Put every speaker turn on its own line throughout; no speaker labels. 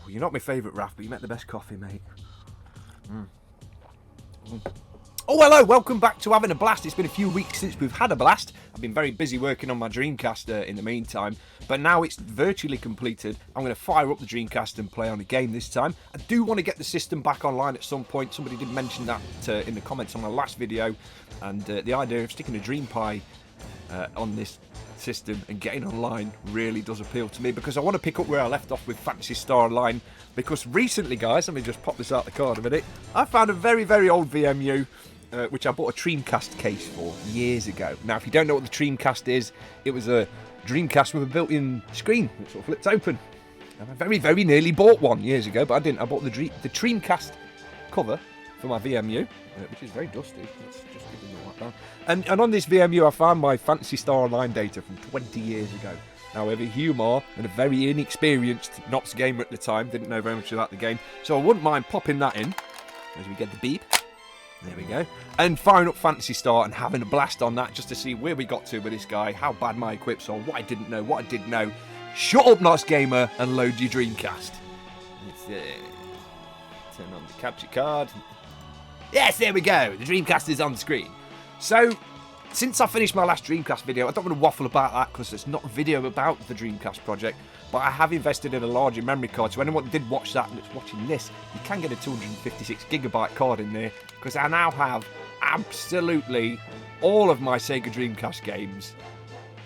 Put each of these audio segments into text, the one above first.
You're not my favourite, Raph, but you make the best coffee, mate. Oh, hello, welcome back to Having a Blast. It's been a few weeks since we've had a blast. I've been very busy working on my Dreamcast in the meantime, but now it's virtually completed. I'm going to fire up the Dreamcast and play on a game this time. I do want to get the system back online at some point. Somebody did mention that in the comments on my last video, and the idea of sticking a Dream Pi on this system and getting online really does appeal to me, because I want to pick up where I left off with Phantasy Star Online. Because recently, guys, let me just pop this out the card a minute, I found a very, very old VMU which I bought a Dreamcast case for years ago. Now, if you don't know what the Dreamcast is, it was a Dreamcast with a built-in screen that sort of flips open. And I very, very nearly bought one years ago, but I didn't. I bought the Dreamcast cover for my VMU, which is very dusty. Let's just give it a wipe down. And on this VMU, I found my Phantasy Star Online data from 20 years ago. Now, with a humour and a very inexperienced Knox gamer at the time, didn't know very much about the game, so I wouldn't mind popping that in as we get the beep. There we go. And firing up Phantasy Star and having a blast on that just to see where we got to with this guy, how bad my equips are, what I didn't know, what I did know. Shut up, Knox Gamer, and load your Dreamcast. Let's turn on the capture card. Yes, there we go. The Dreamcast is on the screen. So, since I finished my last Dreamcast video, I don't want to waffle about that because it's not a video about the Dreamcast project, but I have invested in a larger memory card, so anyone that did watch that and that's watching this, you can get a 256GB card in there, because I now have absolutely all of my Sega Dreamcast games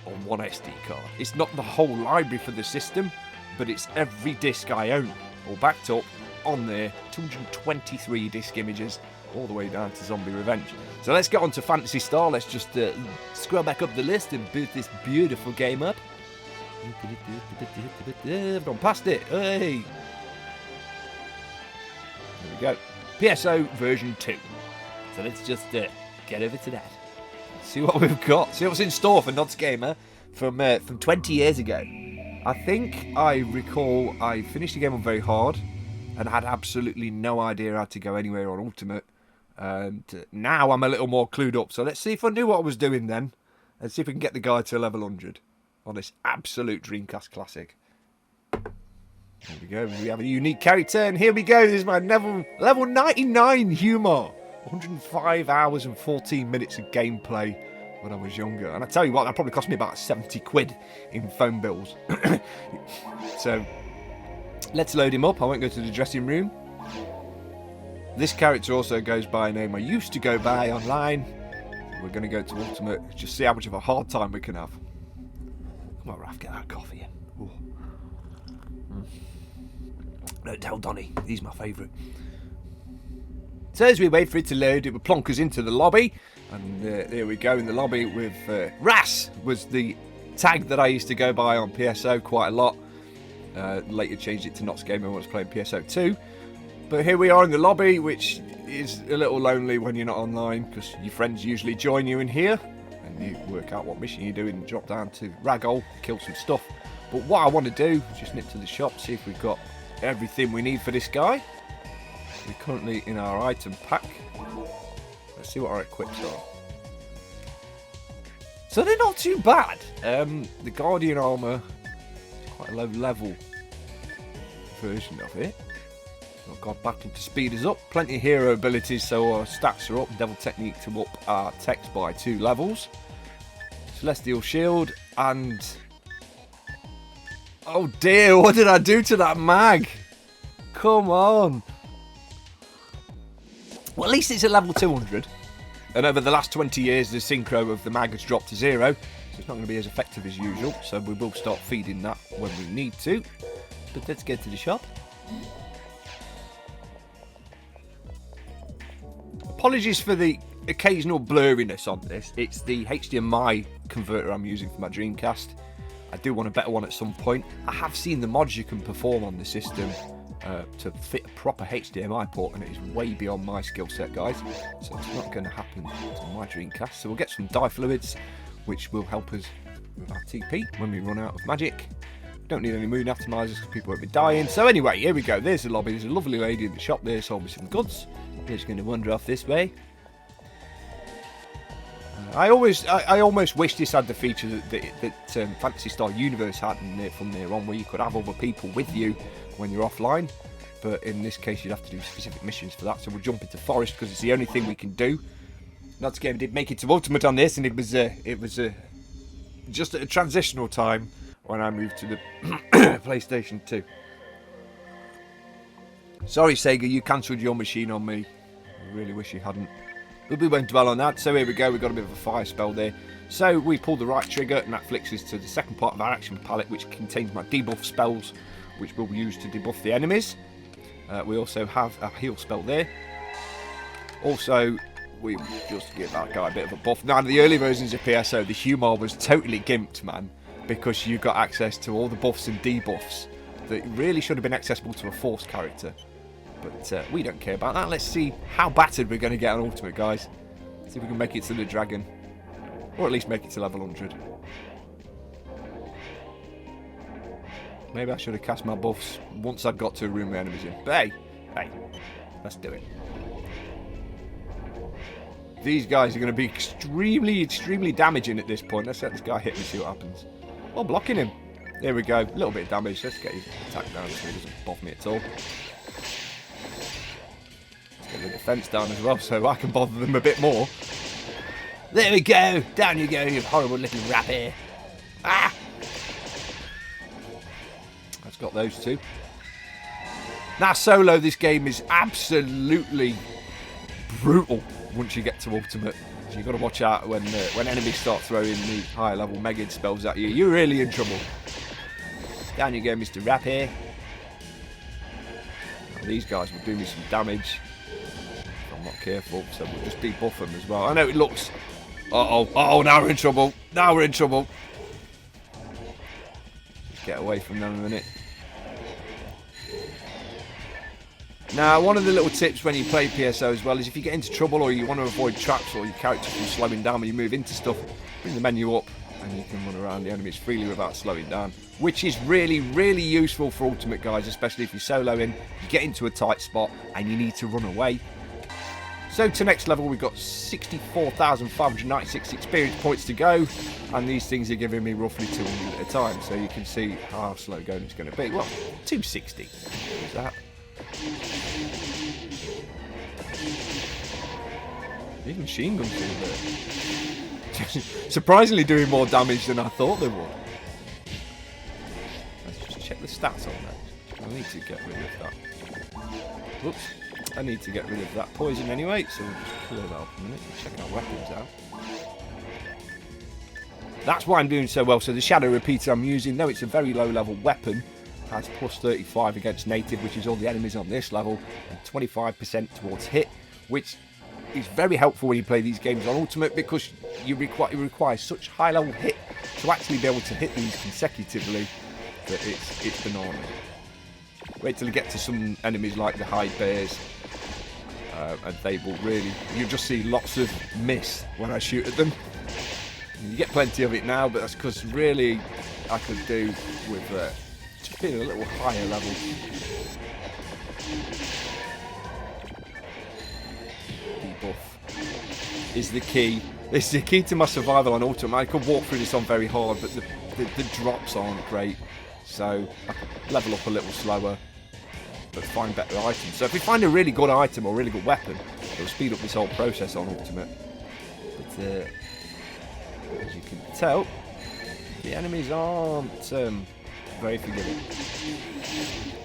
on one SD card. It's not the whole library for the system, but it's every disc I own, all backed up on there, 223 disc images, all the way down to Zombie Revenge. So let's get on to Phantasy Star. Let's just scroll back up the list and boot this beautiful game up. I've gone past it. Hey! There we go. PSO version 2. So let's just get over to that. See what we've got. See what's in store for Nods Gamer from 20 years ago. I think I recall I finished the game on very hard and had absolutely no idea how to go anywhere on Ultimate. And now I'm a little more clued up. So let's see if I knew what I was doing then. And see if we can get the guy to level 100 on this absolute Dreamcast classic. There we go. We have a unique character. And here we go. This is my level 99 humour. 105 hours and 14 minutes of gameplay when I was younger. And I tell you what, that probably cost me about 70 quid in phone bills. So, let's load him up. I won't go to the dressing room. This character also goes by a name I used to go by online. We're going to go to Ultimate, just see how much of a hard time we can have. Come on, Raph, get that coffee in. Don't tell Donny, he's my favourite. So as we wait for it to load, it will plonk us into the lobby. And there we go in the lobby with Ras was the tag that I used to go by on PSO quite a lot. Later changed it to Knox Gamer when I was playing PSO 2. But here we are in the lobby, which is a little lonely when you're not online, because your friends usually join you in here, and you work out what mission you're doing and drop down to Ragol, kill some stuff. But what I want to do is just nip to the shop, see if we've got everything we need for this guy. We're currently in our item pack. Let's see what our equips are. So they're not too bad. The Guardian armor is quite a low level version of it. I've got battle to speed us up. Plenty of hero abilities, so our stats are up. Devil Technique to up our text by 2 levels. Celestial Shield and... oh dear, what did I do to that mag? Come on. Well, at least it's at level 200. And over the last 20 years, the synchro of the mag has dropped to 0. So it's not going to be as effective as usual. So we will start feeding that when we need to. But let's get to the shop. Apologies for the occasional blurriness on this. It's the HDMI converter I'm using for my Dreamcast. I do want a better one at some point. I have seen the mods you can perform on the system to fit a proper HDMI port, and it is way beyond my skill set, guys. So it's not going to happen to my Dreamcast. So we'll get some dye fluids, which will help us with our TP when we run out of magic. Don't need any moon atomizers because people won't be dying. So anyway, here we go. There's the lobby. There's a lovely lady in the shop there sold me some goods. We're just going to wander off this way. I almost wish this had the feature that Phantasy Star Universe had from there on, where you could have other people with you when you're offline. But in this case, you'd have to do specific missions for that. So we'll jump into Forest because it's the only thing we can do. That game did make it to Ultimate on this, and it was just at a transitional time when I moved to the PlayStation 2. Sorry, Sega, you cancelled your machine on me. I really wish you hadn't. But we won't dwell on that. So here we go. We've got a bit of a fire spell there. So we pull the right trigger, and that flicks us to the second part of our action palette, which contains my debuff spells, which we'll use to debuff the enemies. We also have a heal spell there. Also, we just give that guy a bit of a buff. Now, in the early versions of PSO, the humour was totally gimped, man, because you got access to all the buffs and debuffs that really should have been accessible to a Force character. But we don't care about that. Let's see how battered we're going to get on Ultimate, guys. See if we can make it to the dragon. Or at least make it to level 100. Maybe I should have cast my buffs once I'd got to a room with enemies in. But hey, let's do it. These guys are going to be extremely damaging at this point. Let's let this guy hit me, see what happens. Oh, blocking him. There we go. A little bit of damage. Let's get his attack down so he doesn't buff me at all. Let's get the defense down as well so I can bother them a bit more. There we go. Down you go, you horrible little rabbit. Ah! That's got those two. Now, solo, this game is absolutely brutal once you get to Ultimate. So you've got to watch out when enemies start throwing the higher level Megid spells at you. You're really in trouble. Down you go, Mr. Rapper. Now, these guys will do me some damage if I'm not careful, so we'll just debuff them as well. I know it looks... Uh-oh, now we're in trouble. Now we're in trouble. Just get away from them a minute. Now, one of the little tips when you play PSO as well is if you get into trouble or you want to avoid traps or your character from slowing down when you move into stuff, bring the menu up and you can run around the enemies freely without slowing down, which is really useful for Ultimate, guys, especially if you're soloing, you get into a tight spot and you need to run away. So to next level, we've got 64,596 experience points to go, and these things are giving me roughly 200 at a time, so you can see how slow going it's going to be. Well, 260 is that. These machine guns are surprisingly doing more damage than I thought they would. Let's just check the stats on that. I need to get rid of that. Whoops. I need to get rid of that poison anyway, so we'll just clear that up a minute and check our weapons out. That's why I'm doing so well. So the Shadow Repeater I'm using, though it's a very low level weapon, has plus 35 against native, which is all the enemies on this level, and 25% towards hit, which is very helpful when you play these games on Ultimate because you require such high level hit to actually be able to hit these consecutively that it's bananas. Wait till you get to some enemies like the Hide Bears, and they will really, you just see lots of miss when I shoot at them. You get plenty of it now, but that's because really I could do with just being a little higher level. Debuff is the key. It's the key to my survival on Ultimate. I could walk through this on very hard, but the drops aren't great. So I could level up a little slower, but find better items. So if we find a really good item or a really good weapon, it'll speed up this whole process on Ultimate. But as you can tell, the enemies aren't very forgiving.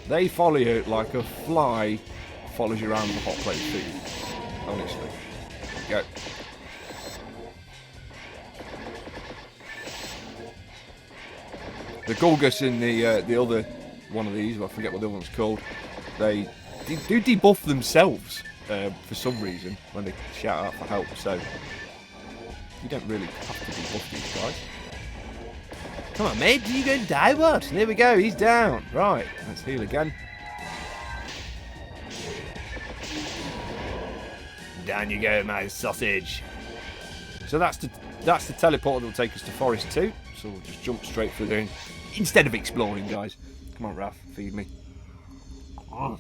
They follow you like a fly follows you around the hot plate of food. Honestly. Go. The Gulgus in the other one of these, I forget what the other one's called, they do debuff themselves for some reason when they shout out for help, so you don't really have to debuff these guys. Come on, mate, you going to die, what? There we go, he's down. Right, let's heal again. Down you go, my sausage. So that's the teleport that will take us to Forest 2. So we'll just jump straight through there instead of exploring, guys. Come on, Raph, feed me. Oh.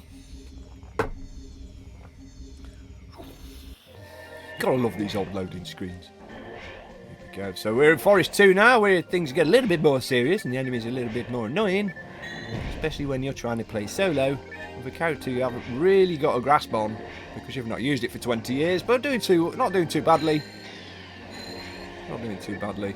Gotta love these old loading screens. Here we go. So we're in Forest 2 now, where things get a little bit more serious and the enemies are a little bit more annoying. especially when you're trying to play solo with a character you haven't really got a grasp on because you've not used it for 20 years, but not doing too badly. Not doing too badly.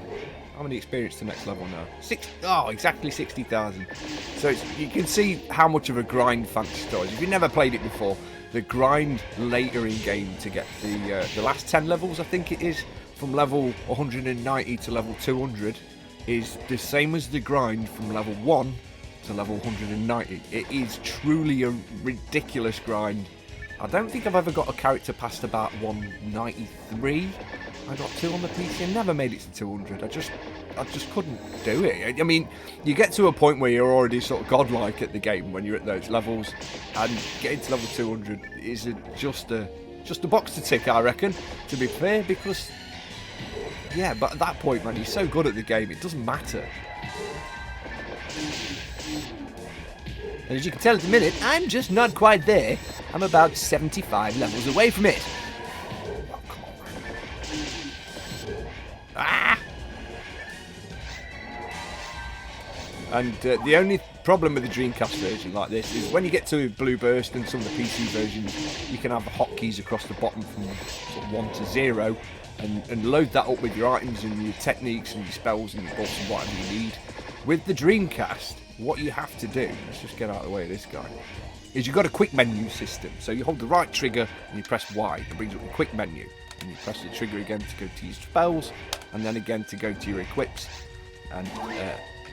How many experience to next level now? Exactly 60,000. So you can see how much of a grind Phantasy Star is. If you've never played it before, the grind later in game to get the last 10 levels, I think it is, from level 190 to level 200, is the same as the grind from level 1 to level 190. It is truly a ridiculous grind. I don't think I've ever got a character past about 193. I got 2 on the PC and never made it to 200. I just couldn't do it. I mean, you get to a point where you're already sort of godlike at the game when you're at those levels, and getting to level 200 is just a box to tick, I reckon, to be fair, because, yeah, but at that point, man, you're so good at the game, it doesn't matter. And as you can tell at the minute, I'm just not quite there. I'm about 75 levels away from it. Oh, come on, man. Ah! And the only problem with the Dreamcast version like this is when you get to Blue Burst and some of the PC versions, you can have the hotkeys across the bottom from sort of 1 to 0 and load that up with your items and your techniques and your spells and your buffs and whatever you need. With the Dreamcast, what you have to do, let's just get out of the way of this guy, is you've got a quick menu system. So you hold the right trigger and you press Y. It brings up the quick menu. And you press the trigger again to go to your spells, and then again to go to your equips. And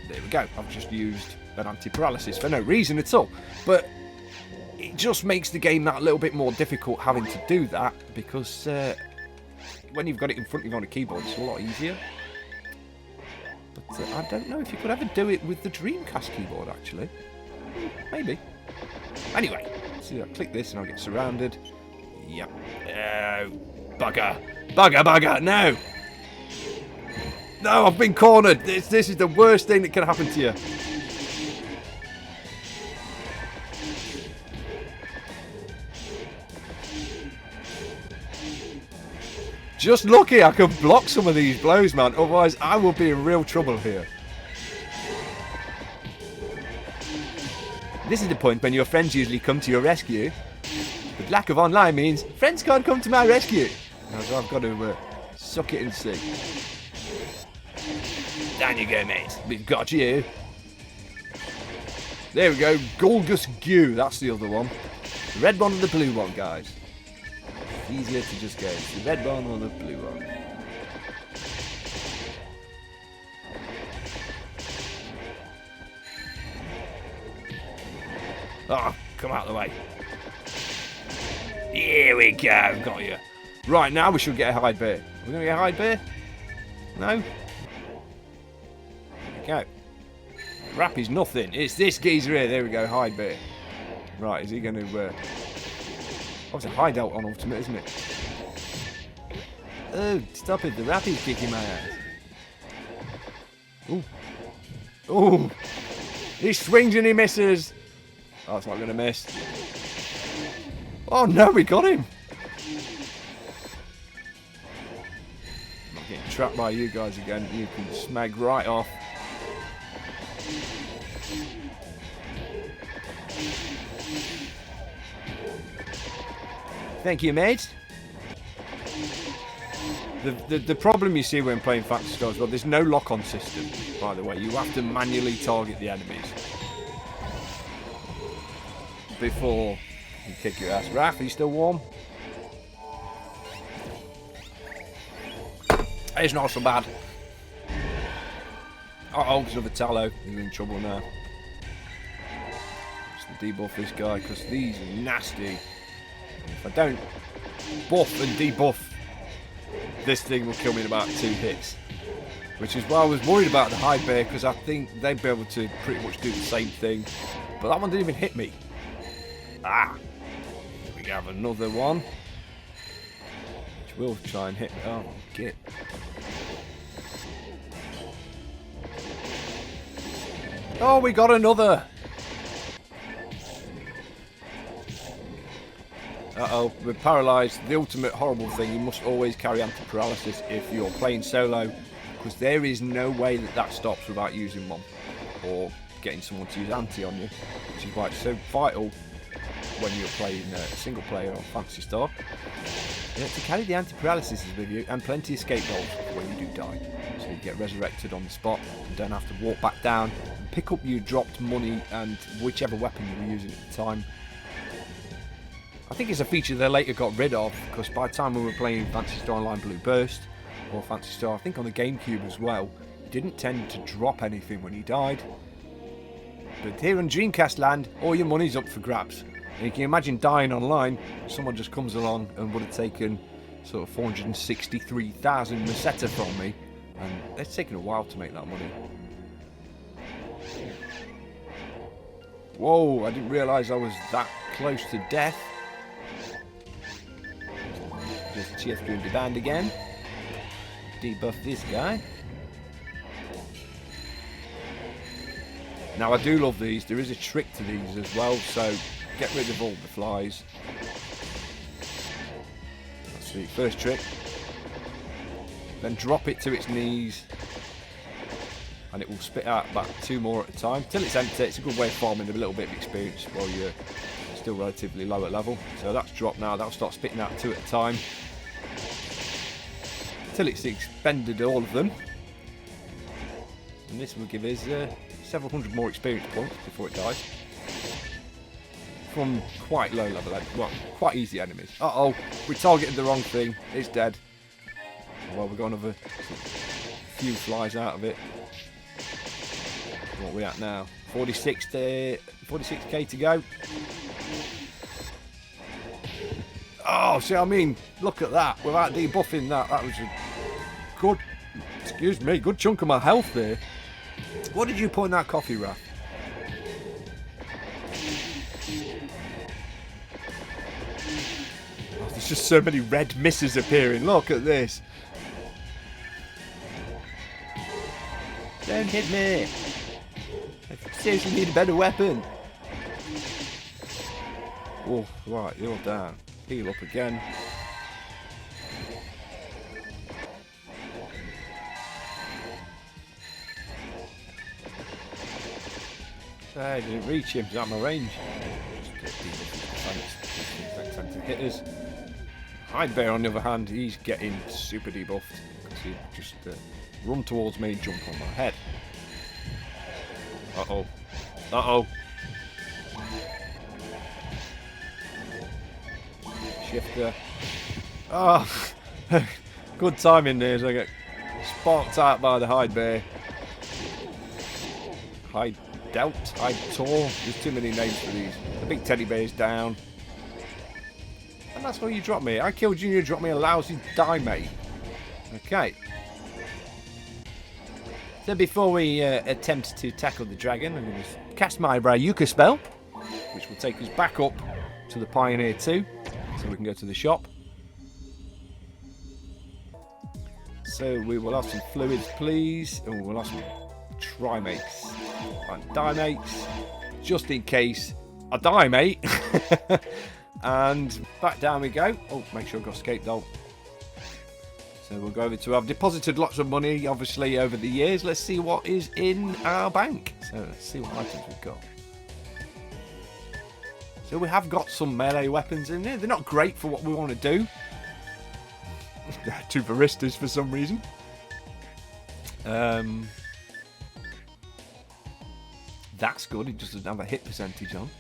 there we go. I've just used an anti-paralysis for no reason at all. But it just makes the game that little bit more difficult having to do that, because when you've got it in front of you on a keyboard, it's a lot easier. But I don't know if you could ever do it with the Dreamcast keyboard, actually. Maybe. Anyway, see, I click this and I'll get surrounded. Yep. Bugger. Bugger, bugger, no! No, I've been cornered. This is the worst thing that can happen to you. Just lucky I can block some of these blows, man. Otherwise, I will be in real trouble here. This is the point when your friends usually come to your rescue. But lack of online means friends can't come to my rescue. So I've got to suck it and see. Down you go, mate. We've got you. There we go. Golgus Gew. That's the other one. The red one and the blue one, guys. Easier to just go. It's the red one or the blue one. Oh, come out of the way. Here we go. Got you. Right, now we should get a hide bear. We're going to get a hide bear? No? There we go. Rap is nothing. It's this geezer here. There we go. Hide bear. Right, is he going to... Oh, it's a hideout on Ultimate, isn't it? Oh, stop it. The rap is kicking my ass. Ooh. Ooh. He swings and he misses. Oh, it's not going to miss. Oh, no, we got him. I'm not getting trapped by you guys again. You can smag right off. Thank you, mate. The problem you see when playing Phantasy Star as well, there's no lock-on system, by the way. You have to manually target the enemies before you kick your ass. Raph, are you still warm? It's not so bad. Uh-oh, there's another tallow. You're in trouble now. Just debuff this guy, because these are nasty. If I don't buff and debuff, this thing will kill me in about 2 hits. Which is why I was worried about the hide bear, because I think they'd be able to pretty much do the same thing. But that one didn't even hit me. Ah! We have another one. Which will try and hit me. Oh, get. Oh, we got another! Uh-oh, we're paralysed. The ultimate horrible thing, you must always carry anti-paralysis if you're playing solo, because there is no way that stops without using one. Or getting someone to use anti on you, which is why it's so vital when you're playing single player on Phantasy Star. To carry the anti-paralysis with you and plenty of escape rolls when you do die. So you get resurrected on the spot and don't have to walk back down and pick up your dropped money and whichever weapon you were using at the time. I think it's a feature they later got rid of, because by the time we were playing Phantasy Star Online Blue Burst, or Phantasy Star, I think on the GameCube as well, you didn't tend to drop anything when you died. But here in Dreamcast land, all your money's up for grabs. And you can imagine dying online, someone just comes along and would have taken sort of 463,000 Meseta from me, and it's taken a while to make that money. Whoa, I didn't realise I was that close to death. Just TF doing the band again. Debuff this guy. Now I do love these, there is a trick to these as well, so get rid of all the flies. That's the first trick. Then drop it to its knees and it will spit out about 2 more at a time till it's empty. It's a good way of farming a little bit of experience while you're still relatively low at level. So that's dropped now, that'll start spitting out 2 at a time till it's expended all of them. And this will give us several hundred more experience points before it dies. From quite low level, well, quite easy enemies. Uh-oh, we targeted the wrong thing. It's dead. Well, we've got another few flies out of it. What are we at now? 46k to go. Oh, see what I mean? Look at that. Without debuffing that, that was a good, excuse me, good chunk of my health there. What did you put in that coffee wrap? Oh, there's just so many red misses appearing. Look at this. Don't hit me. I seriously need a better weapon. Oh, right, you're down. Heal up again. I didn't reach him, he's out of my range. Just time to hit us. Hide Bear, on the other hand, he's getting super debuffed because he just run towards me and jump on my head. Uh-oh. Uh-oh. Shifter. Oh, good timing there as I get sparked out by the Hide Bear. Hide Delt, Hide Tor. There's too many names for these. The big teddy bear's down. And that's why you dropped me. I killed you and you dropped me a lousy die, mate. Okay. So before we attempt to tackle the dragon, I'm going to cast my Brayuka spell, which will take us back up to the Pioneer 2, so we can go to the shop. So we will have some fluids, please. Oh, we'll have some Trimates and Dimates, just in case I die, mate. And back down we go. Oh, make sure I've got escape though. So we'll go over to, I've deposited lots of money, obviously, over the years. Let's see what is in our bank. So let's see what items we've got. So we have got some melee weapons in there. They're not great for what we want to do. They're 2 baristas for some reason. That's good. It just doesn't have a hit percentage on.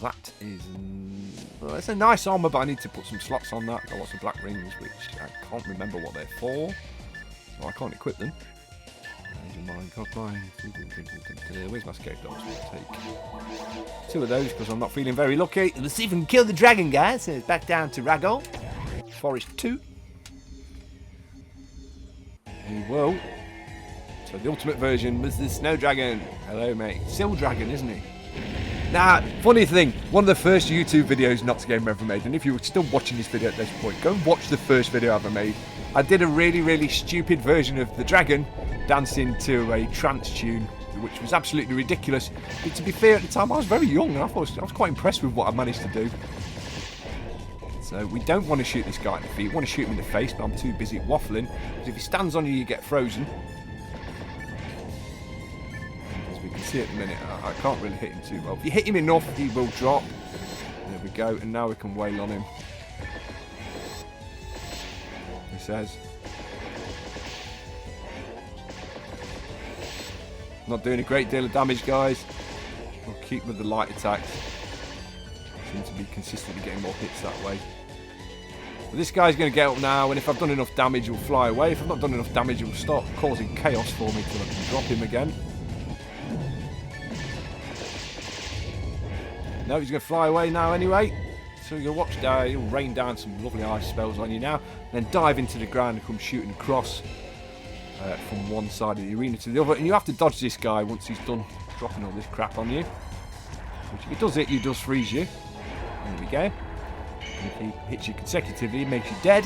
That is... well, it's a nice armour, but I need to put some slots on that. I've got lots of black rings, which I can't remember what they're for. So I can't equip them. Where's my escape dogs? We'll take 2 of those because I'm not feeling very lucky. Let's see if we can kill the dragon, guys. So it's back down to Ragol. Forest 2. We will. So the ultimate version was the snow dragon. Hello, mate. Still dragon, isn't he? Now, funny thing, one of the first YouTube videos Nox Gamer ever made, and if you're still watching this video at this point, go and watch the first video I ever made. I did a really, really stupid version of the dragon dancing to a trance tune, which was absolutely ridiculous. But to be fair, at the time I was very young and I was quite impressed with what I managed to do. So we don't want to shoot this guy in the feet. We want to shoot him in the face, but I'm too busy waffling. Because if he stands on you, you get frozen. see at the minute. I can't really hit him too well. If you hit him enough, he will drop. There we go. And now we can wail on him. He says. Not doing a great deal of damage, guys. I'll keep with the light attacks. Seem to be consistently getting more hits that way. But this guy's going to get up now, and if I've done enough damage, he'll fly away. If I've not done enough damage, he'll start causing chaos for me till I can drop him again. No, he's going to fly away now anyway. So you'll watch there, he'll rain down some lovely ice spells on you now. Then dive into the ground and come shooting across from one side of the arena to the other. And you have to dodge this guy once he's done dropping all this crap on you. Which if he does it, he does freeze you. There we go. And if he hits you consecutively, he makes you dead.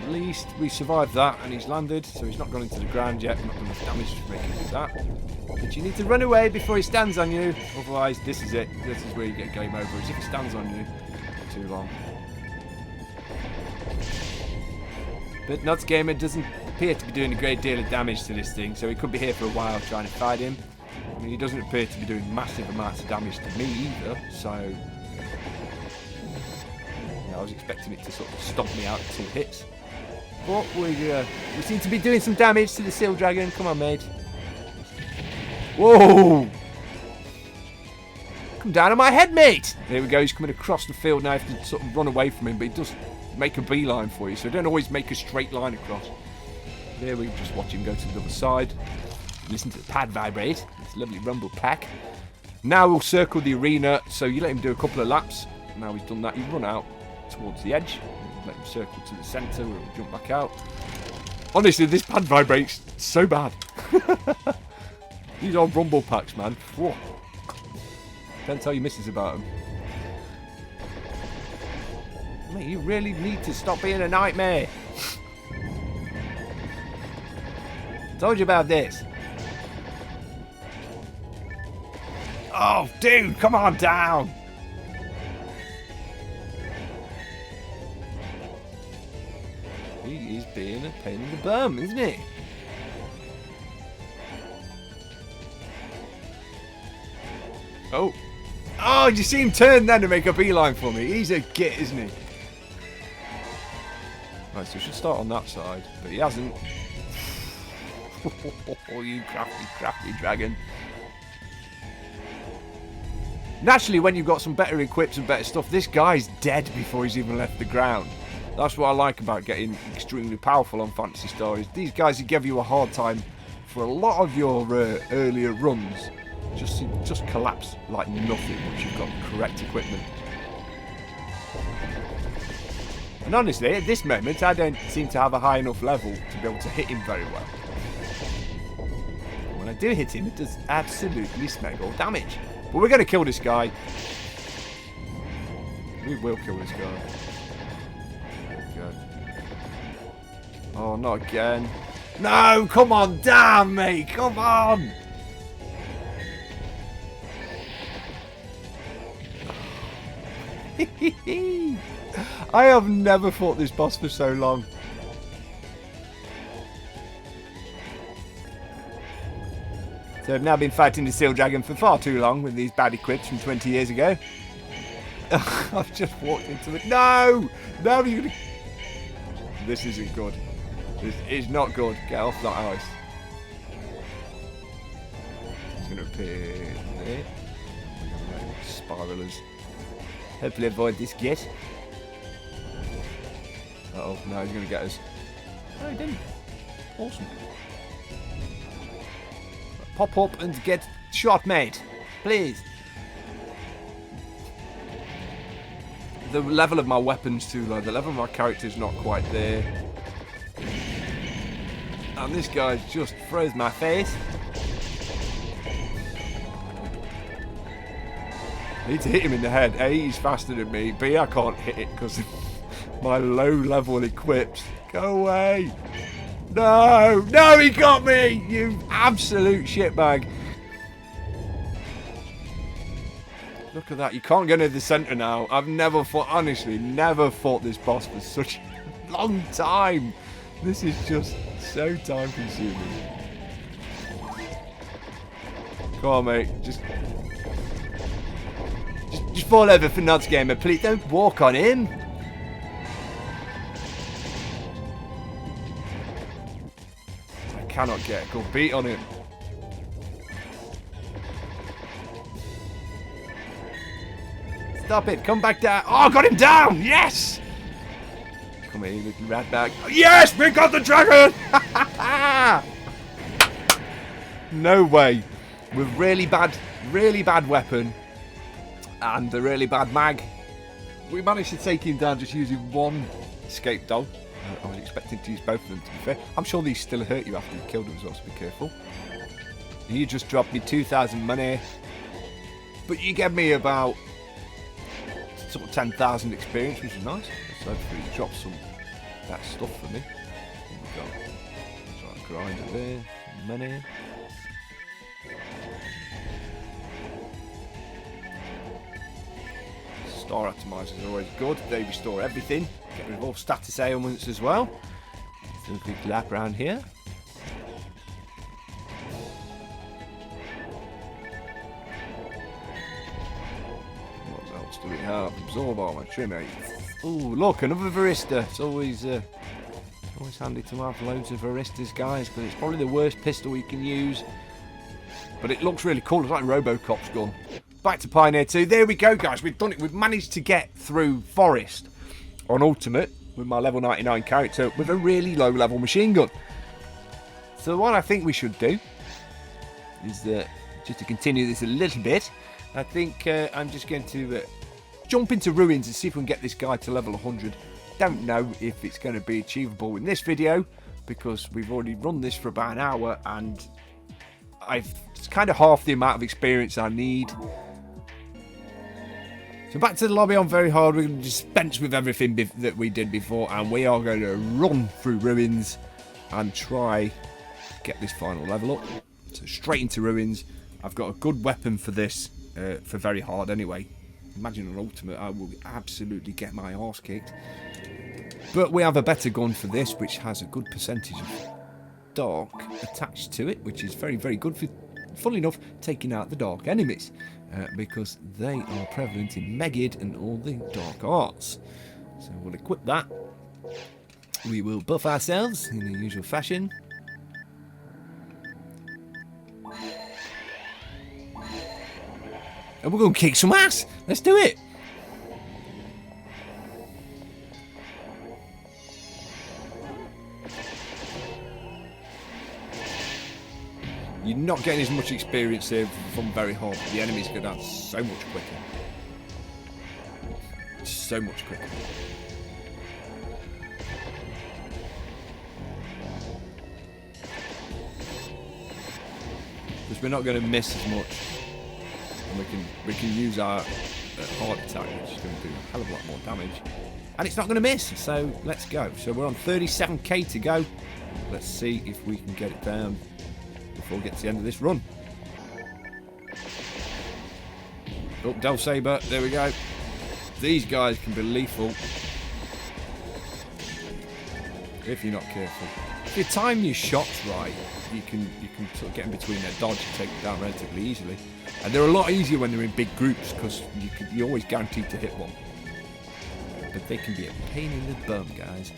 At least we survived that, and he's landed, so he's not gone into the ground yet. Not done enough damage to make him do that. But you need to run away before he stands on you. Otherwise, this is it. This is where you get game over, is if he stands on you for too long. But Nuts Gamer doesn't appear to be doing a great deal of damage to this thing, so he could be here for a while trying to fight him. I mean, he doesn't appear to be doing massive amounts of damage to me either, so... I was expecting it to sort of stomp me out in 2 hits. But we seem to be doing some damage to the Seal Dragon. Come on, mate. Whoa! Come down on my head, mate! There we go. He's coming across the field now. You have to sort of run away from him, but he does make a beeline for you, so don't always make a straight line across. There we just watch him go to the other side. Listen to the pad vibrate. It's a lovely rumble pack. Now we'll circle the arena, so you let him do a couple of laps. Now he's done that, you run out towards the edge. Let him circle to the centre, where he'll jump back out. Honestly, this pad vibrates so bad. These are rumble packs, man. Whoa. Don't tell your missus about them. Mate, you really need to stop being a nightmare. Told you about this. Oh, dude, come on down. He is being a pain in the bum, isn't he? Oh. Oh, you see him turn then to make a beeline for me. He's a git, isn't he? Right, so we should start on that side, but he hasn't. Oh, you crafty, crafty dragon. Naturally, when you've got some better equips and better stuff, this guy's dead before he's even left the ground. That's what I like about getting extremely powerful on Phantasy Star, is these guys who give you a hard time for a lot of your earlier runs just collapse like nothing once you've got the correct equipment. And honestly, at this moment, I don't seem to have a high enough level to be able to hit him very well. When I do hit him, it does absolutely smeggle damage. But we're going to kill this guy. We will kill this guy. There we go. Oh, not again. No, come on down, mate. Come on. I have never fought this boss for so long. So I've now been fighting the Seal Dragon for far too long with these bad equips from 20 years ago. I've just walked into it. No! No, you're gonna... This isn't good. This is not good. Get off that ice. It's going to appear there. Spiralers. Hopefully avoid this get. Uh-oh, no, he's going to get us. No, he didn't. Awesome. Pop up and get shot, mate. Please. The level of my weapon's too low. The level of my character's not quite there. And this guy just throws my face. I need to hit him in the head. A, he's faster than me. B, I can't hit it because of my low level equips. Go away. No! No, he got me! You absolute shitbag. Look at that. You can't go near the centre now. I've never fought, honestly, never fought this boss for such a long time. This is just so time consuming. Come on, mate. Just fall over for Nods Gamer, please. Don't walk on him. I cannot get a good beat on him. Stop it. Come back down. Oh, I got him down. Yes. Come here, you little rat bag. Oh, yes, we got the dragon. No way. With really bad weapon and the really bad mag, we managed to take him down just using one escape dog. I was expecting to use both of them, to be fair. I'm sure these still hurt you after you killed them as well, so be careful. You just dropped me 2,000 money, but you gave me about sort of 10,000 experience, which is nice. So hopefully you drop some better stuff for me. We've got sort of grinder there, money. Star Atomizer is always good. They restore everything. Get rid of all status ailments as well. So a quick lap around here. What else do we have? Absorb armor, trim 8. Ooh, look, another Varista. It's always handy to have loads of Varistas, guys, because it's probably the worst pistol you can use. But it looks really cool. It's like Robocop's gun. Back to Pioneer 2. There we go, guys. We've done it. We've managed to get through Forest on Ultimate with my level 99 character with a really low-level machine gun. So what I think we should do is, just to continue this a little bit, I think I'm just going to jump into Ruins and see if we can get this guy to level 100. Don't know if it's going to be achievable in this video because we've already run this for about an hour and it's kind of half the amount of experience I need. So back to the lobby on very hard. We're going to dispense with everything that we did before, and we are going to run through Ruins and try get this final level up. So straight into Ruins. I've got a good weapon for this, for very hard anyway. Imagine an Ultimate, I will absolutely get my arse kicked. But we have a better gun for this, which has a good percentage of dark attached to it, which is very, very good for, funnily enough, taking out the dark enemies. Because they are prevalent in Megid and all the dark arts. So we'll equip that. We will buff ourselves in the usual fashion. And we're going to kick some ass. Let's do it. You're not getting as much experience here from very hard. The enemies go down so much quicker. So much quicker. Because we're not going to miss as much. And we can use our hard attack, which is going to do a hell of a lot more damage. And it's not going to miss, so let's go. So we're on 37k to go. Let's see if we can get it down before we get to the end of this run. Oh, Del Saber, there we go. These guys can be lethal if you're not careful. If you time your shots right, you can sort of get in between their dodge and take them down relatively easily. And they're a lot easier when they're in big groups because you're always guaranteed to hit one. But they can be a pain in the bum, guys.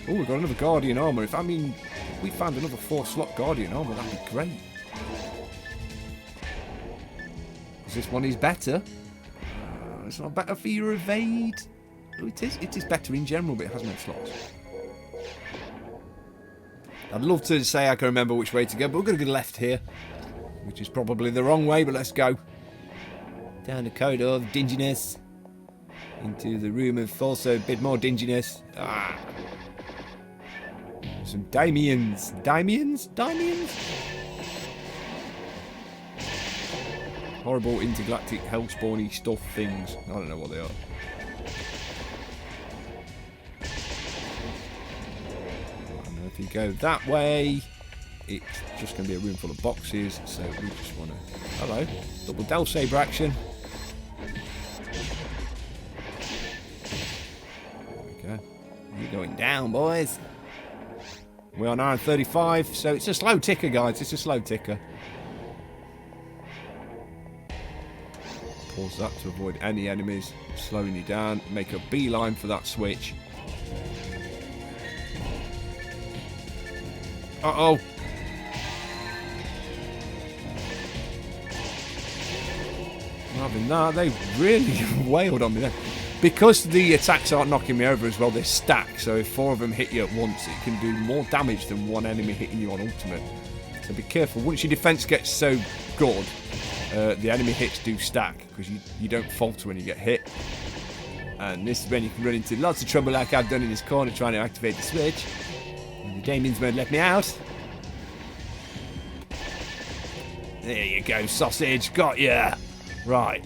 Oh, we've got another Guardian armor. If we found another 4-slot Guardian armor, that'd be great. Because this one is better. It's not better for your evade. Oh, it is. It is better in general, but it has no slots. I'd love to say I can remember which way to go, but we're going to go left here, which is probably the wrong way, but let's go. Down the corridor of dinginess. Into the room of also a bit more dinginess. Ah. Some Daimians. Daimians? Horrible intergalactic hellspawny stuff things. I don't know what they are. And if you go that way, it's just going to be a room full of boxes. So we just want to... Hello. Double Del Saber action. There we go. You're going down, boys. We're on hour 35, so it's a slow ticker, guys. It's a slow ticker. Pause that to avoid any enemies slowing you down. Make a beeline for that switch. Uh-oh. Having that, they really wailed on me there. Because the attacks aren't knocking me over as well, they're stacked. So if 4 of them hit you at once, it can do more damage than one enemy hitting you on ultimate. So be careful. Once your defense gets so good, the enemy hits do stack, because you don't falter when you get hit. And this is when you can run into lots of trouble like I've done in this corner trying to activate the switch. And the Damians won't let me out. There you go, sausage. Got ya. Right.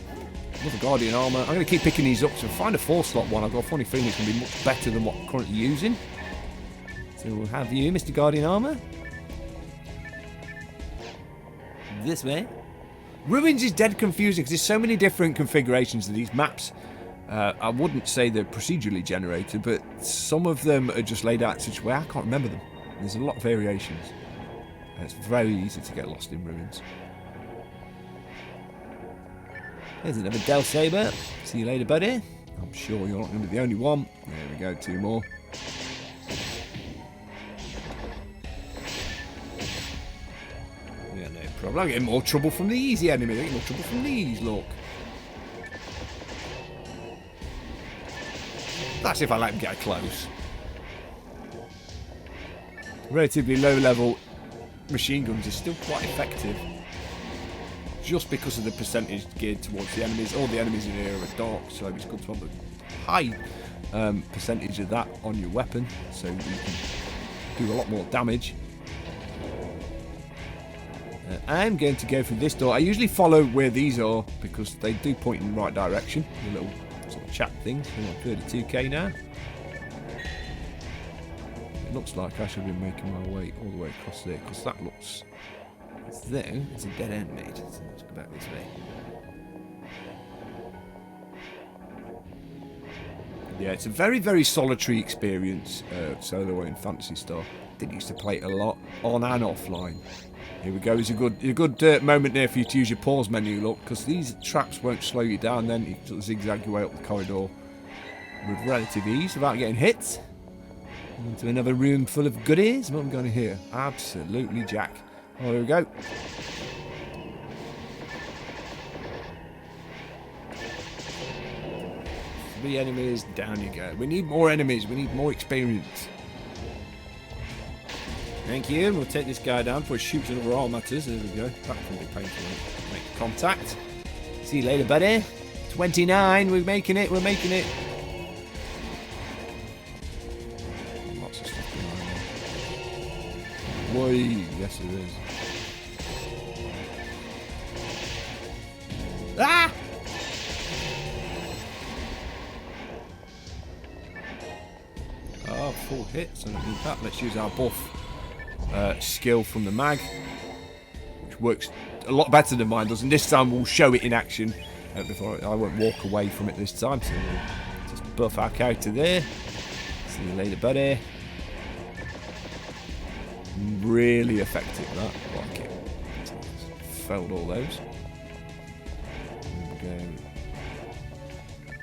Another Guardian Armour. I'm going to keep picking these up, so find a 4-slot one. I've got a funny feeling it's going to be much better than what I'm currently using. So we'll have you, Mr. Guardian Armour. This way. Ruins is dead confusing because there's so many different configurations of these maps. I wouldn't say they're procedurally generated, but some of them are just laid out in such a way I can't remember them. There's a lot of variations. It's very easy to get lost in Ruins. There's another Del Saber. See you later, buddy. I'm sure you're not going to be the only one. There we go, 2 more. Yeah, no problem. I'm getting more trouble from the easy enemy. I'm getting more trouble from these, look. That's if I let them get close. Relatively low level machine guns are still quite effective. Just because of the percentage geared towards the enemies. All the enemies in here are dark, so it's good to have a high percentage of that on your weapon, so you can do a lot more damage. I'm going to go through this door. I usually follow where these are because they do point in the right direction. The little sort of chat things. I'm on 32k now. It looks like I should be making my way all the way across there, because that looks... There, it's a dead end, mate. So let's go back this way. Yeah, it's a very, very solitary experience, solo in Phantasy Star. Did used to play it a lot, on and offline. Here we go. It's a good moment there for you to use your pause menu, look, because these traps won't slow you down. Then you sort of zigzag your way up the corridor with relative ease without getting hit. Into another room full of goodies. What am I going to hear? Absolutely, Jack. Oh, here we go. 3 enemies, down you go. We need more enemies, we need more experience. Thank you, we'll take this guy down before he shoots another armators. There we go. That can be painful. Make contact. See you later, buddy. 29, we're making it, we're making it. Lots of stuff going on. Why? Yes, it is. Ah! Oh, 4 hits. I don't need that. Let's use our buff skill from the mag, which works a lot better than mine does. And this time we'll show it in action. Before I won't walk away from it this time. So we'll just buff our character there. See you later, buddy. Really effective, that. Like it. Failed all those. Go.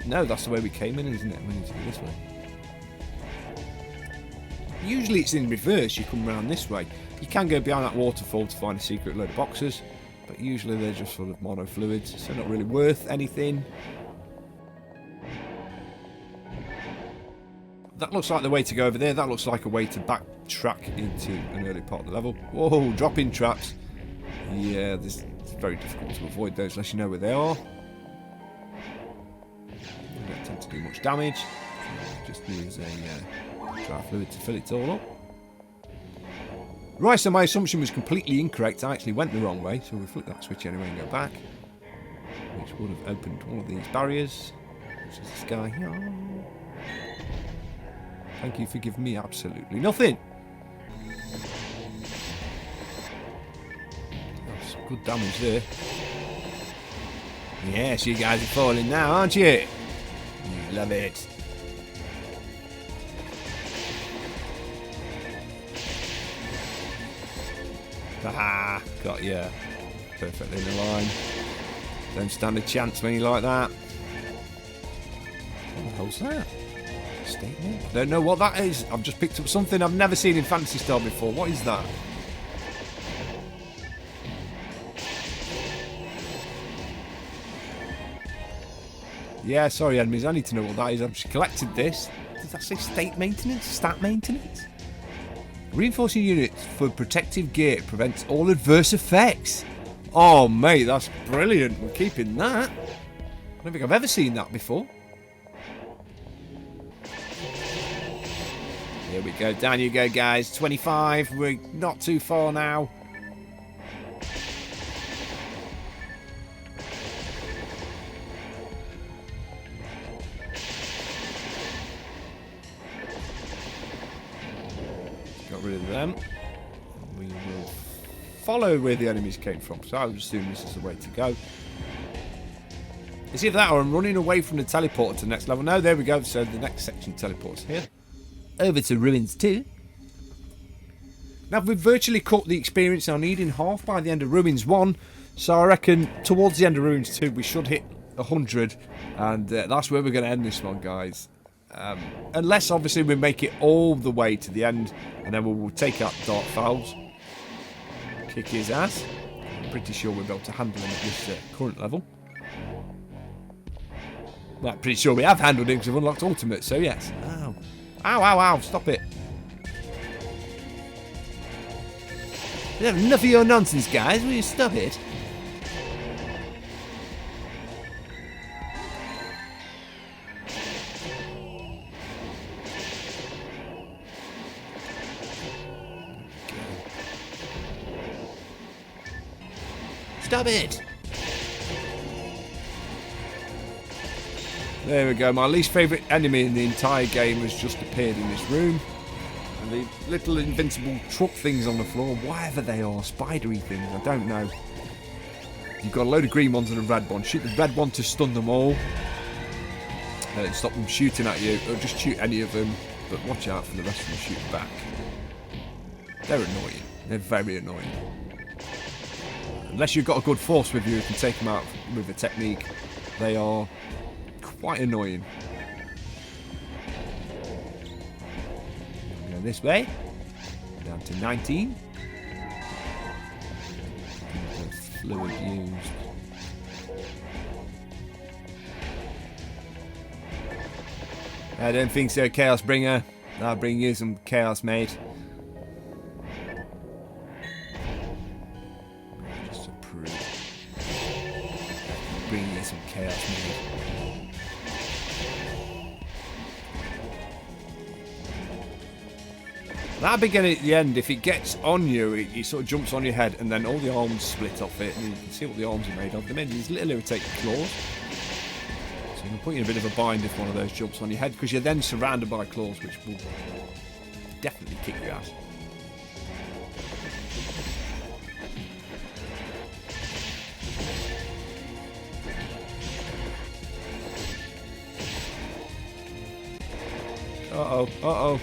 No, that's the way we came in, isn't it? We need to go this way. Usually it's in reverse, you come around this way. You can go behind that waterfall to find a secret load of boxes, but usually they're just sort of monofluids, so not really worth anything. That looks like the way to go over there. That looks like a way to backtrack into an early part of the level. Whoa, drop-in traps. Yeah, it's very difficult to avoid those unless you know where they are. They don't tend to do much damage. Just use a dry fluid to fill it all up. Right, so my assumption was completely incorrect. I actually went the wrong way, so we'll flip that switch anyway and go back, which would have opened one of these barriers, which is this guy here. Thank you for giving me absolutely nothing. That's good damage there. Yes, you guys are falling now, aren't you? You love it. Haha, got you. Perfectly in the line. Don't stand a chance when you like that. What the hell's that? Statement? I don't know what that is. I've just picked up something I've never seen in Phantasy Star before. What is that? Yeah, sorry enemies, I need to know what that is. I've just collected this. Does that say state maintenance? Stat maintenance? Reinforcing units for protective gear prevents all adverse effects. Oh mate, that's brilliant. We're keeping that. I don't think I've ever seen that before. Here we go, down you go guys. 25, we're not too far now. Got rid of them. We will follow where the enemies came from, so I would assume this is the way to go. It's either that or I'm running away from the teleporter to the next level. No, there we go, so the next section teleports here. Over to Ruins 2. Now we've virtually cut the experience I need in half by the end of Ruins 1, so I reckon towards the end of Ruins 2 we should hit 100, and that's where we're going to end this one, guys. Unless obviously we make it all the way to the end, and then we'll take out Dark Fowls, kick his ass. I'm pretty sure we'll be able to handle him at this current level. Well, I'm pretty sure we have handled him because we've unlocked Ultimate, so yes. Ow. Ow, ow, ow, stop it. Enough of your nonsense, guys. Will you stop it? Stop it! There we go. My least favourite enemy in the entire game has just appeared in this room. And the little invincible truck things on the floor, whatever they are, spidery things, I don't know. You've got a load of green ones and a red one. Shoot the red one to stun them all. Stop them shooting at you, or just shoot any of them. But watch out for the rest of them shooting back. They're annoying. They're very annoying. Unless you've got a good force with you, you can take them out with a technique. They are quite annoying. Go this way. Down to 19. Fluid used. I don't think so, Chaos Bringer. I'll bring you some chaos, mate. Just to prove. Bring you some chaos, mate. That big at the end, if it gets on you, it sort of jumps on your head, and then all the arms split off it, and you can see what the arms are made of. They're made of these little irritating claws. So you can put you in a bit of a bind if one of those jumps on your head, because you're then surrounded by claws, which will definitely kick your ass. Uh-oh, uh-oh.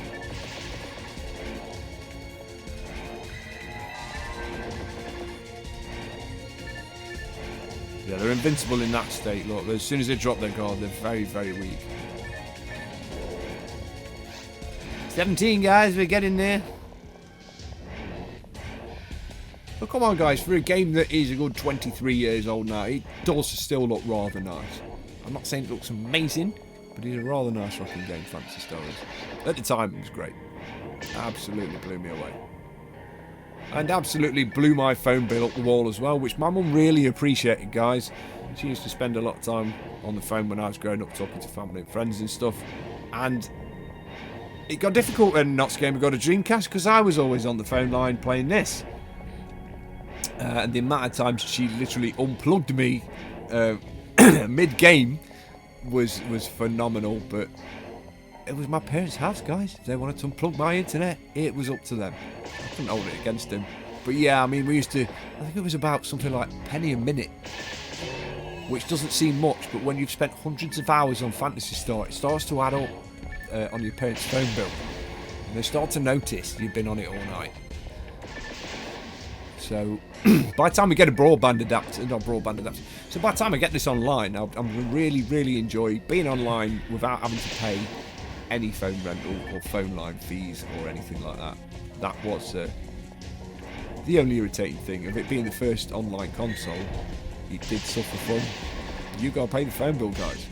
Yeah, they're invincible in that state. Look, as soon as they drop their guard, they're very, very weak. 17, guys, we're getting there. But come on, guys, for a game that is a good 23 years old now, it does still look rather nice. I'm not saying it looks amazing, but it's a rather nice looking game, Phantasy Star is. At the time, it was great. Absolutely blew me away. And absolutely blew my phone bill up the wall as well, which my mum really appreciated, guys. She used to spend a lot of time on the phone when I was growing up, talking to family and friends and stuff. And it got difficult when Knott's Game got a Dreamcast, because I was always on the phone line playing this. And the amount of times she literally unplugged me mid-game was phenomenal. But it was my parents' house, guys. If they wanted to unplug my internet, it was up to them. I couldn't hold it against them. But yeah, I mean, we used to, I think it was about something like a penny a minute, which doesn't seem much, but when you've spent hundreds of hours on Phantasy Star, it starts to add up on your parents' phone bill. And they start to notice you've been on it all night. So by the time we get a broadband adapter, not broadband adapter, so by the time I get this online, I'm really enjoy being online without having to pay any phone rental or phone line fees or anything like that. That was the only irritating thing of it being the first online console. It did suffer from, you gotta pay the phone bill, guys.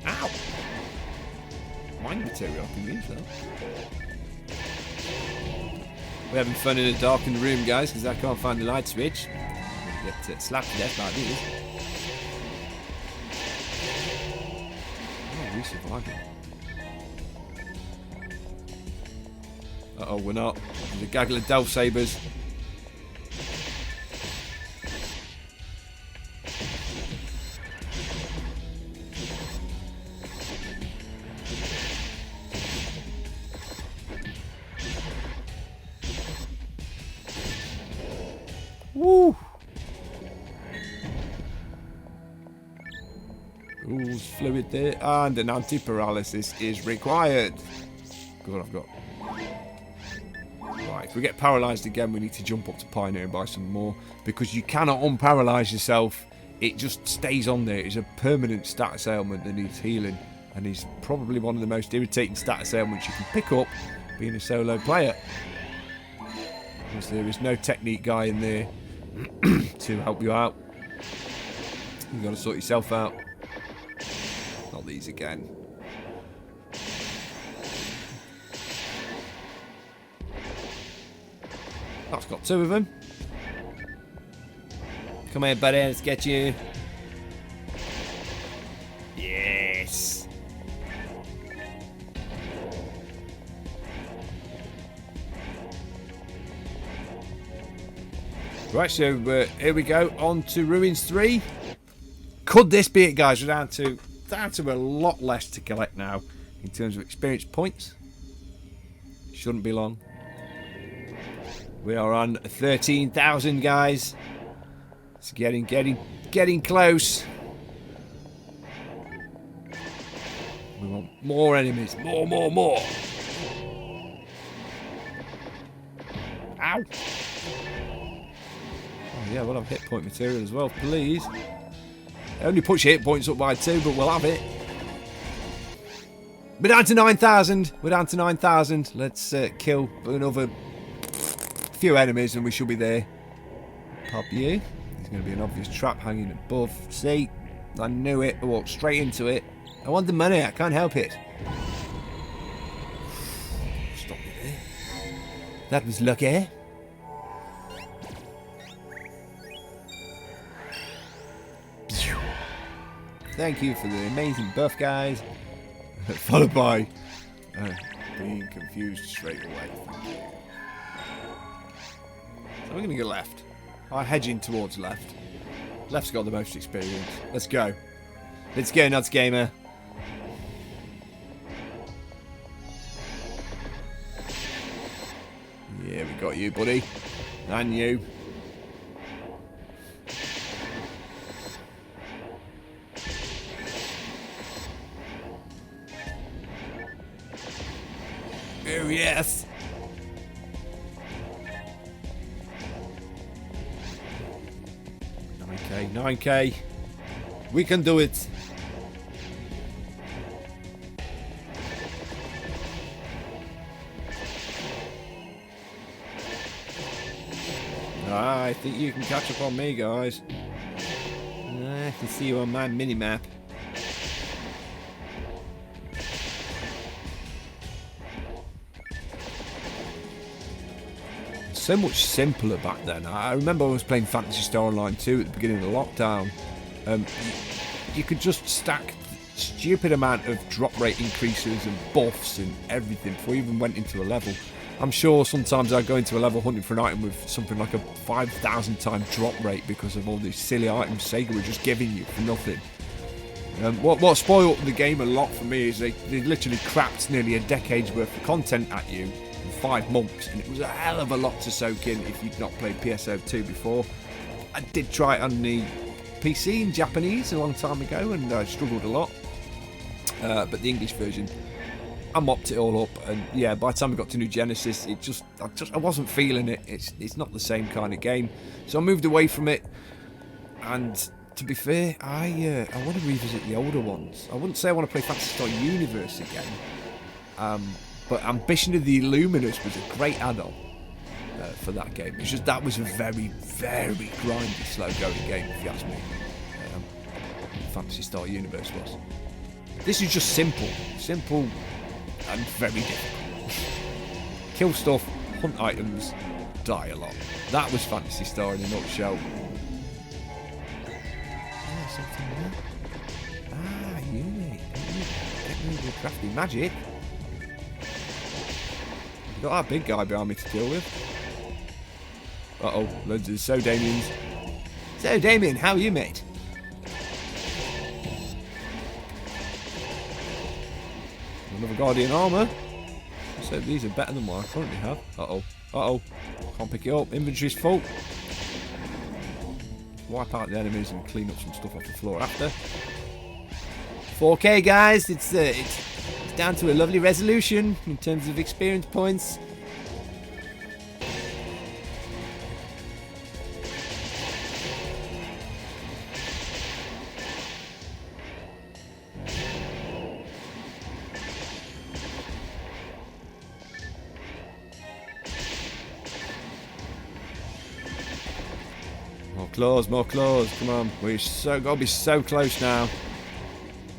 Ow! Mine material, I can use that. We're having fun in a darkened room, guys, because I can't find the light switch. I'm gonna get slapped to death like this. Oh, we survived it. Uh-oh, we're not. There's a gaggle of Delph sabers. Woo! Ooze fluid there, and an anti-paralysis is required. Good, I've got. Right, if we get paralysed again, we need to jump up to Pioneer and buy some more, because you cannot unparalyse yourself. It just stays on there. It's a permanent status ailment that needs healing, and is probably one of the most irritating status ailments you can pick up being a solo player. Because there is no technique guy in there to help you out. You've got to sort yourself out. Not these again. That's got two of them. Come here, buddy. Let's get you. Yes. Right, so here we go. On to Ruins 3. Could this be it, guys? We're down to a lot less to collect now in terms of experience points. Shouldn't be long. We are on 13,000, guys. It's getting close. We want more enemies. More. Ow. Oh, yeah, we'll have hit point material as well, please. It only puts your hit points up by 2, but we'll have it. We're down to 9,000. We're down to 9,000. Let's kill another few enemies and we should be there. Pop you. There's going to be an obvious trap hanging above. See? I knew it. I walked straight into it. I want the money. I can't help it. Stop me there. That was lucky. Thank you for the amazing buff, guys. Followed by being confused straight away. Thank you. So we're going to go left. I'm hedging towards left. Left's got the most experience. Let's go. Let's go, Nuts Gamer. Yeah, we got you, buddy. And you. Oh, yes. Okay, 9k. We can do it. I think you can catch up on me, guys. I can see you on my mini-map. So much simpler back then. I remember I was playing Phantasy Star Online 2 at the beginning of the lockdown. You could just stack stupid amount of drop rate increases and buffs and everything before you even went into a level. I'm sure sometimes I'd go into a level hunting for an item with something like a 5,000 time drop rate because of all these silly items Sega were just giving you for nothing. What spoiled the game a lot for me is they literally crapped nearly a decade's worth of content at you in 5 months, and it was a hell of a lot to soak in if you'd not played PSO 2 before. I did try it on the PC in Japanese a long time ago, and I struggled a lot. But the English version I mopped it all up, and yeah, by the time we got to New Genesis, I wasn't feeling it. It's not the same kind of game, so I moved away from it. And to be fair, I want to revisit the older ones. I wouldn't say I want to play Phantasy Star Universe again, but Ambition of the Illuminous was a great add-on for that game. It's just that was a very, very grindy, slow-going game, if you ask me. Phantasy Star Universe was. This is just simple and very difficult. Kill stuff, hunt items, die a lot. That was Phantasy Star in a nutshell. Something there. Ah, you get rid of crafty magic. Got that big guy behind me to deal with. Uh-oh, loads of So Damians. So Damien, how are you, mate? Another Guardian armour. So these are better than what I currently have. Uh-oh. Can't pick it up. Inventory's full. Wipe out the enemies and clean up some stuff off the floor after. 4K, guys. It's down to a lovely resolution in terms of experience points. More claws, come on. We've got to be so close now.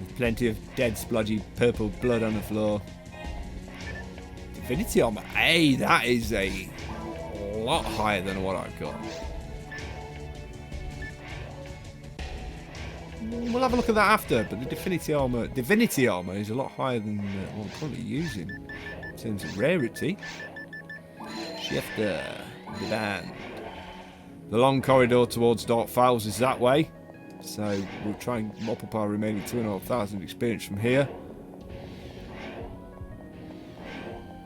With plenty of dead, splodgy, purple blood on the floor. Divinity armor. Hey, that is a lot higher than what I've got. We'll have a look at that after, but the Divinity armor is a lot higher than what I'm currently using in terms of rarity. Shifter, the band. The long corridor towards Dark Files is that way, so we'll try and mop up our remaining 2,500 experience from here.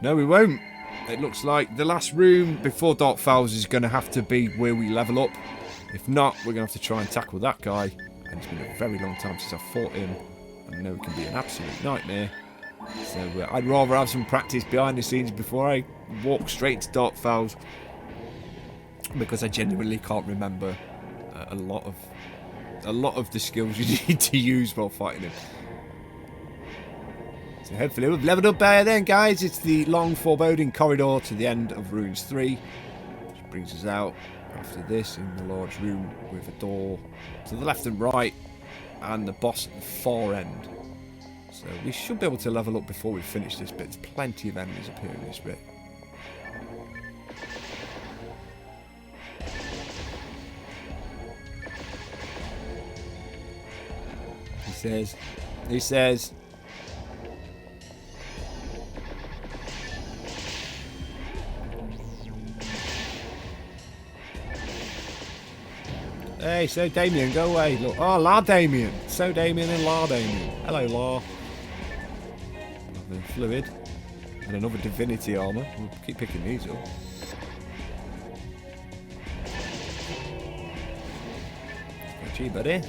No, we won't. It looks like the last room before Dark Files is going to have to be where we level up. If not, we're going to have to try and tackle that guy, and it's been a very long time since I've fought him. I know it can be an absolute nightmare, so I'd rather have some practice behind the scenes before I walk straight into Dark Files. Because I genuinely can't remember a lot of the skills you need to use while fighting him. So hopefully we've leveled up by then, guys. It's the long foreboding corridor to the end of Runes 3, which brings us out after this in the large room with a door to the left and right, and the boss at the far end. So we should be able to level up before we finish this bit. There's plenty of enemies up here in this bit. He says, hey, So Damien, go away. Look, oh, La Damien. So Damien and La Damien. Hello, La. Another fluid. And another Divinity armour. We'll keep picking these up. Got you, buddy.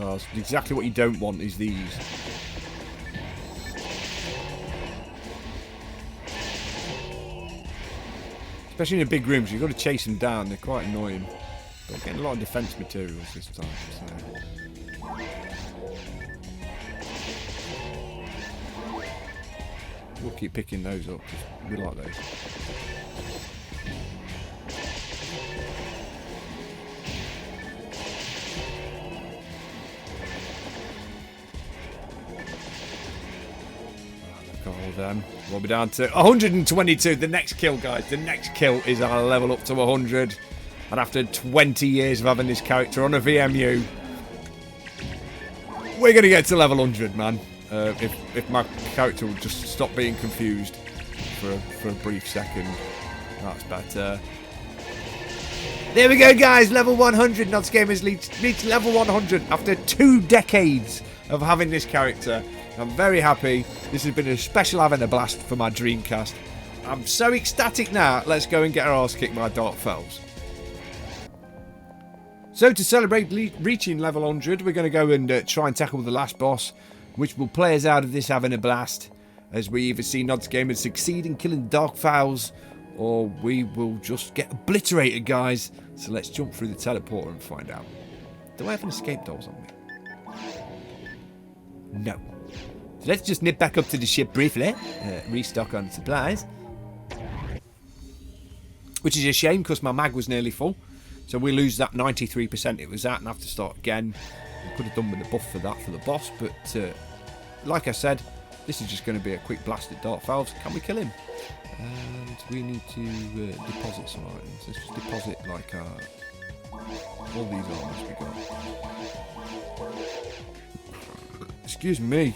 Oh, exactly what you don't want is these. Especially in the big rooms, you've got to chase them down. They're quite annoying. But I'm getting a lot of defense materials this time. So. We'll keep picking those up because we like those. We'll be down to 122. The next kill, guys. The next kill is our level up to 100. And after 20 years of having this character on a VMU, we're going to get to level 100, man. If my character would just stop being confused for a brief second. That's better. There we go, guys. Level 100. Nods Gamers reached level 100 after 2 decades of having this character. I'm very happy. This has been a special having a blast for my Dreamcast. I'm so ecstatic now. Let's go and get our arse kicked by Dark Fells. So to celebrate reaching level 100, we're going to go and try and tackle the last boss, which will play us out of this having a blast, as we either see Nods Gamer succeed in killing the Dark Fowls, or we will just get obliterated, guys. So let's jump through the teleporter and find out. Do I have an escape dolls on me? No. So let's just nip back up to the ship briefly, restock on supplies. Which is a shame, because my mag was nearly full. So we lose that 93% it was at and have to start again. We could have done with a buff for that for the boss, but like I said, this is just going to be a quick blast at Dark Fowls. Can we kill him? And we need to deposit some items. Let's just deposit like all these armors we got. Excuse me.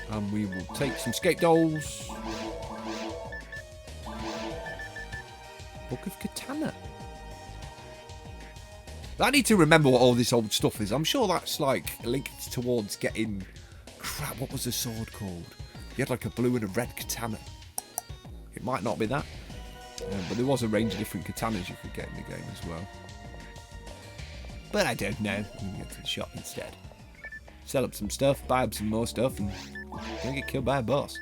And we will take some skate dolls. Book of Katana. I need to remember what all this old stuff is. I'm sure that's like linked towards getting... Crap, what was the sword called? You had like a blue and a red katana. It might not be that. But there was a range of different katanas you could get in the game as well. But I don't know. We can get to the shop instead. Sell up some stuff, buy up some more stuff, and don't get killed by a boss.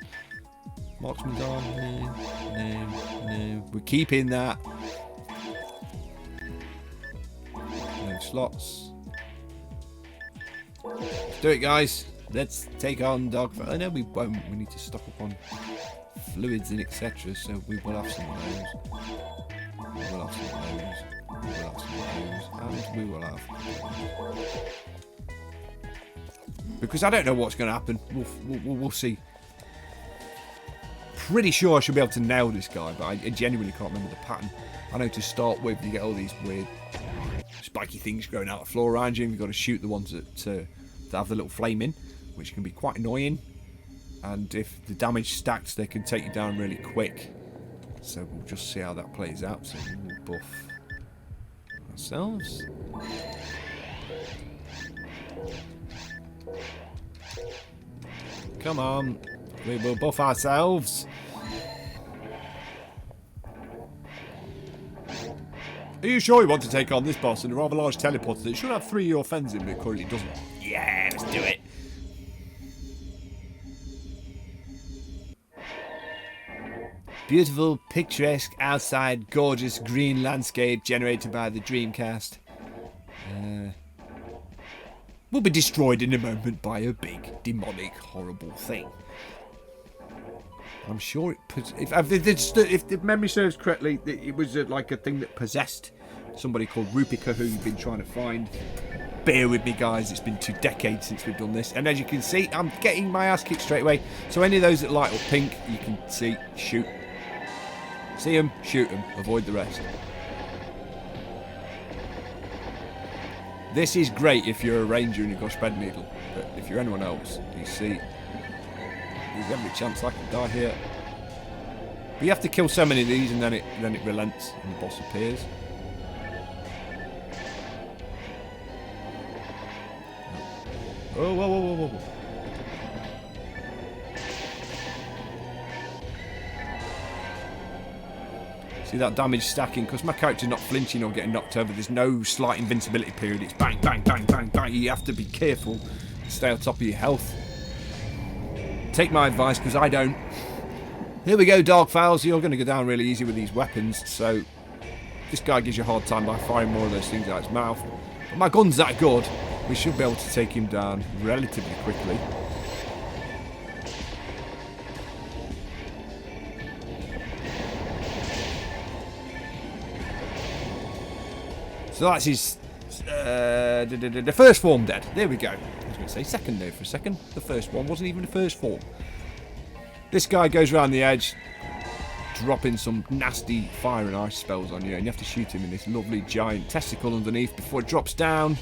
Marksman's arm, no. We're keeping that. No slots. Let's do it, guys. Let's take on Dark Fowls. I know we won't. We need to stock up on fluids and etc. So we will have some of those. We will have some of those. We will have some of those. And we will have. Because I don't know what's going to happen. We'll see. Pretty sure I should be able to nail this guy, but I genuinely can't remember the pattern. I know to start with, you get all these weird spiky things growing out of the floor around you, and you've got to shoot the ones that have the little flame in, which can be quite annoying. And if the damage stacks, they can take you down really quick. So we'll just see how that plays out. So we'll buff ourselves. Come on. We will buff ourselves. Are you sure you want to take on this boss in a rather large teleporter that should have 3 of your fens in, but currently doesn't? Yeah, let's do it. Beautiful, picturesque, outside, gorgeous green landscape generated by the Dreamcast. Will be destroyed in a moment by a big, demonic, horrible thing. I'm sure it if the memory serves correctly, it was like a thing that possessed somebody called Rupika, who you've been trying to find. Bear with me, guys. It's been 2 decades since we've done this, and as you can see, I'm getting my ass kicked straight away. So any of those that light up pink, you can see, shoot. See them, shoot them. Avoid the rest. This is great if you're a ranger and you've got a spread needle, but if you're anyone else, you see, there's every chance I can die here. But you have to kill so many of these, and then it relents and the boss appears. Oh, whoa, whoa, whoa, whoa, whoa. See that damage stacking? Because my character's not flinching or getting knocked over, there's no slight invincibility period. It's bang, bang, bang, bang, bang. You have to be careful to stay on top of your health. Take my advice, because I don't. Here we go, Dark Fowls. You're going to go down really easy with these weapons. So this guy gives you a hard time by firing more of those things out his mouth. But my gun's that good. We should be able to take him down relatively quickly. So that's his the first form dead. There we go. I was going to say second there for a second. The first one wasn't even the first form. This guy goes around the edge, dropping some nasty fire and ice spells on you, and you have to shoot him in this lovely giant testicle underneath before it drops down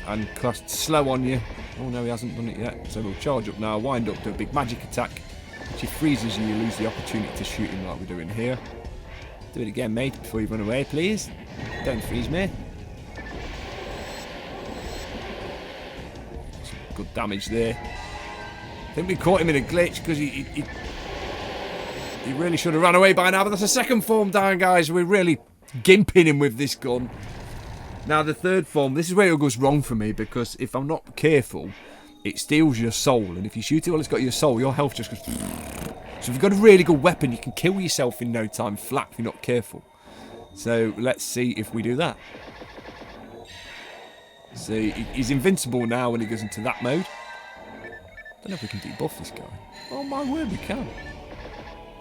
and casts slow on you. Oh no, he hasn't done it yet. So we'll charge up now, wind up, do a big magic attack, which he freezes you. You lose the opportunity to shoot him like we're doing here. Do it again, mate, before you run away, please. Don't freeze me. Some good damage there. I think we caught him in a glitch because he He really should have run away by now, but that's a second form down, guys. We're really gimping him with this gun. Now, the third form, this is where it goes wrong for me, because if I'm not careful, it steals your soul. And if you shoot it while it's got your soul, your health just goes... So if you've got a really good weapon, you can kill yourself in no time flat if you're not careful. So let's see if we do that. See, he's invincible now when he goes into that mode. Don't know if we can debuff this guy. Oh my word, we can.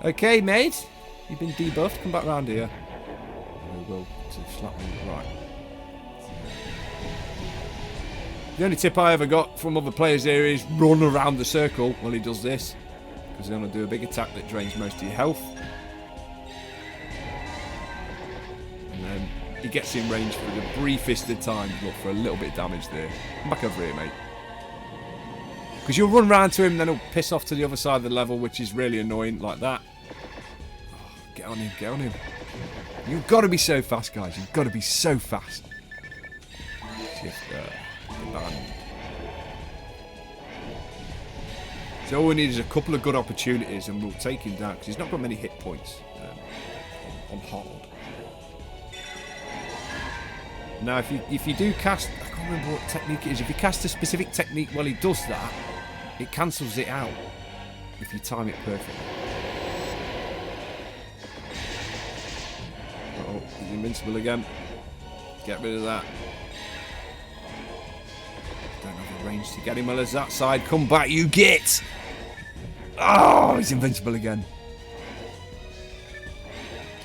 Okay, mate. You've been debuffed. Come back round here. We will to slap me right. The only tip I ever got from other players here is run around the circle while he does this. Because he's going to do a big attack that drains most of your health. And then he gets in range for the briefest of time. Look, for a little bit of damage there. Come back over here, mate. Because you'll run round to him, then he'll piss off to the other side of the level, which is really annoying, like that. Oh, get on him, get on him. You've got to be so fast, guys. You've got to be so fast. Just, so all we need is a couple of good opportunities and we'll take him down, because he's not got many hit points on hard. Now, if you do cast, I can't remember what technique it is. If you cast a specific technique while he does that, it cancels it out if you time it perfectly. Oh, he's invincible again. Get rid of that. Don't have the range to get him. Well, as that side, come back, you get. Oh, he's invincible again.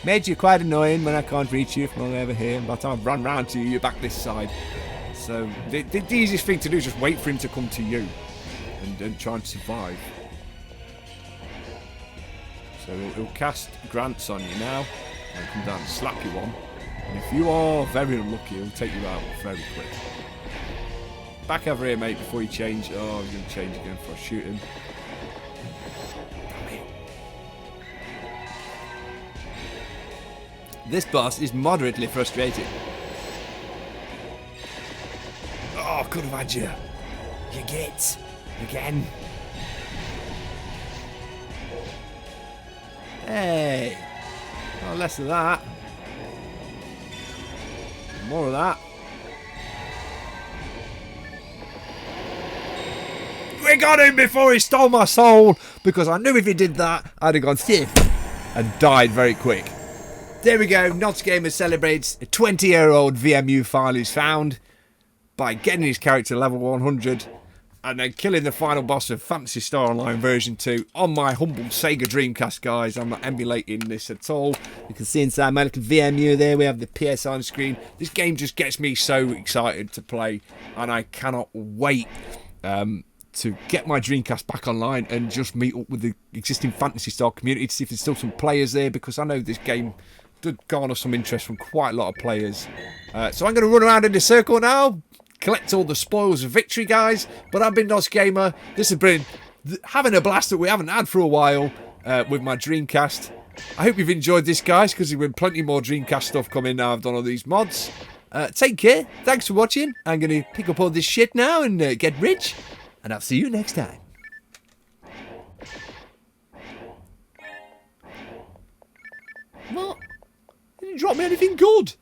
Made you quite annoying when I can't reach you from over here. And by the time I've run round to you, you're back this side. So the easiest thing to do is just wait for him to come to you and try and survive. So he'll cast grants on you now and come down and slap you one. And if you are very unlucky, he'll take you out very quick. Back over here, mate, before you change. Oh, he's going to change again before I shoot him. This boss is moderately frustrating. Oh, could have had you. You get. Again. Hey. Oh, less of that. More of that. We got him before he stole my soul, because I knew if he did that, I'd have gone stiff and died very quick. There we go. Nods Gamer celebrates a 20-year-old VMU file is found by getting his character level 100 and then killing the final boss of Phantasy Star Online version 2 on my humble Sega Dreamcast, guys. I'm not emulating this at all. You can see inside my little VMU there, we have the PS on screen. This game just gets me so excited to play, and I cannot wait to get my Dreamcast back online and just meet up with the existing Phantasy Star community to see if there's still some players there, because I know this game did garner some interest from quite a lot of players. So I'm going to run around in a circle now, collect all the spoils of victory, guys. But I've been Nods Gamer. This has been having a blast that we haven't had for a while with my Dreamcast. I hope you've enjoyed this, guys, because there's been plenty more Dreamcast stuff coming now I've done all these mods. Take care. Thanks for watching. I'm going to pick up all this shit now and get rich. And I'll see you next time. What? You didn't drop me anything good.